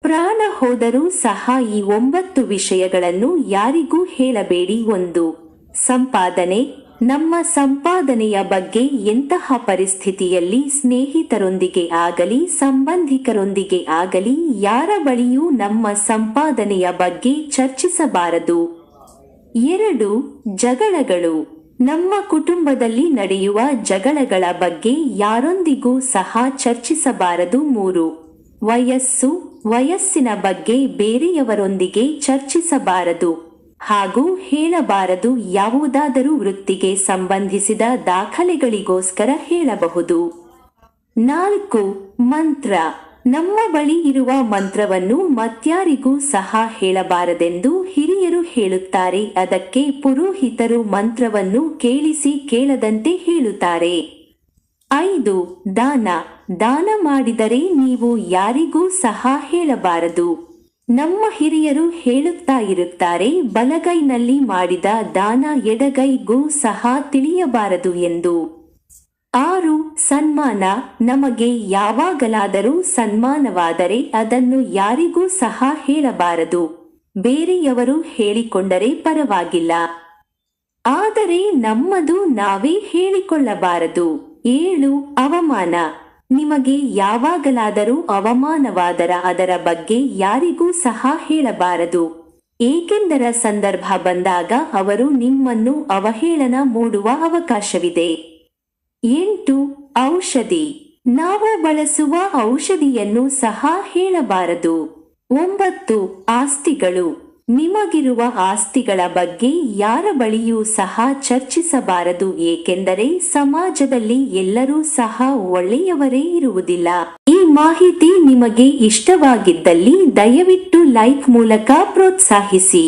ಪ್ರಾಣ ಹೋದರೂ ಸಹ ಈ 9 ವಿಷಯಗಳನ್ನು ಯಾರಿಗೂ ಹೇಳಬೇಡಿ. 1. ಸಂಪಾದನೆ. ನಮ್ಮ ಸಂಪಾದನೆಯ ಬಗ್ಗೆ ಎಂತಹ ಪರಿಸ್ಥಿತಿಯಲ್ಲಿ ಸ್ನೇಹಿತರೊಂದಿಗೆ ಆಗಲಿ ಸಂಬಂಧಿಕರೊಂದಿಗೆ ಆಗಲಿ ಯಾರ ಬಳಿಯೂ ನಮ್ಮ ಸಂಪಾದನೆಯ ಬಗ್ಗೆ ಚರ್ಚಿಸಬಾರದು. 2. ಜಗಳಗಳು. ನಮ್ಮ ಕುಟುಂಬದಲ್ಲಿ ನಡೆಯುವ ಜಗಳಗಳ ಬಗ್ಗೆ ಯಾರೊಂದಿಗೂ ಸಹ ಚರ್ಚಿಸಬಾರದು. 3. ವಯಸ್ಸು. ವಯಸ್ಸಿನ ಬಗ್ಗೆ ಬೇರೆಯವರೊಂದಿಗೆ ಚರ್ಚಿಸಬಾರದು ಹಾಗೂ ಹೇಳಬಾರದು. ಯಾವುದಾದರೂ ವೃತ್ತಿಗೆ ಸಂಬಂಧಿಸಿದ ದಾಖಲೆಗಳಿಗೋಸ್ಕರ ಹೇಳಬಹುದು. 4. ಮಂತ್ರ. ನಮ್ಮ ಬಳಿ ಇರುವ ಮಂತ್ರವನ್ನು ಮತ್ಯಾರಿಗೂ ಸಹ ಹೇಳಬಾರದೆಂದು ಹಿರಿಯರು ಹೇಳುತ್ತಾರೆ. ಅದಕ್ಕೆ ಪುರೋಹಿತರು ಮಂತ್ರವನ್ನು ಕೇಳಿಸಿ ಕೇಳದಂತೆ ಹೇಳುತ್ತಾರೆ. 5. ದಾನ. ದಾನ ಮಾಡಿದರೆ ನೀವು ಯಾರಿಗೂ ಸಹ ಹೇಳಬಾರದು. ನಮ್ಮ ಹಿರಿಯರು ಹೇಳುತ್ತಾ ಇರುತ್ತಾರೆ, ಬಲಗೈನಲ್ಲಿ ಮಾಡಿದ ದಾನ ಎಡಗೈಗೂ ಸಹ ತಿಳಿಯಬಾರದು ಎಂದು. 6. ಸನ್ಮಾನ. ನಮಗೆ ಯಾವಾಗಲಾದರೂ ಸನ್ಮಾನವಾದರೆ ಅದನ್ನು ಯಾರಿಗೂ ಸಹ ಹೇಳಬಾರದು. ಬೇರೆಯವರು ಹೇಳಿಕೊಂಡರೆ ಪರವಾಗಿಲ್ಲ, ಆದರೆ ನಮ್ಮದು ನಾವೇ ಹೇಳಿಕೊಳ್ಳಬಾರದು. 7. ಅವಮಾನ. ನಿಮಗೆ ಯಾವಾಗಲಾದರೂ ಅವಮಾನವಾದರ ಅದರ ಬಗ್ಗೆ ಯಾರಿಗೂ ಸಹ ಹೇಳಬಾರದು, ಏಕೆಂದರೆ ಸಂದರ್ಭ ಬಂದಾಗ ಅವರು ನಿಮ್ಮನ್ನು ಅವಹೇಳನ ಮಾಡುವ ಅವಕಾಶವಿದೆ. 8. ಔಷಧಿ. ನಾವು ಬಳಸುವ ಔಷಧಿಯನ್ನು ಸಹ ಹೇಳಬಾರದು. 9. ಆಸ್ತಿಗಳು. ನಿಮಗಿರುವ ಆಸ್ತಿಗಳ ಬಗ್ಗೆ ಯಾರ ಬಳಿಯೂ ಸಹ ಚರ್ಚಿಸಬಾರದು, ಏಕೆಂದರೆ ಸಮಾಜದಲ್ಲಿ ಎಲ್ಲರೂ ಸಹ ಒಳ್ಳೆಯವರೇ ಇರುವುದಿಲ್ಲ. ಈ ಮಾಹಿತಿ ನಿಮಗೆ ಇಷ್ಟವಾಗಿದ್ದಲ್ಲಿ ದಯವಿಟ್ಟು ಲೈಕ್ ಮೂಲಕ ಪ್ರೋತ್ಸಾಹಿಸಿ.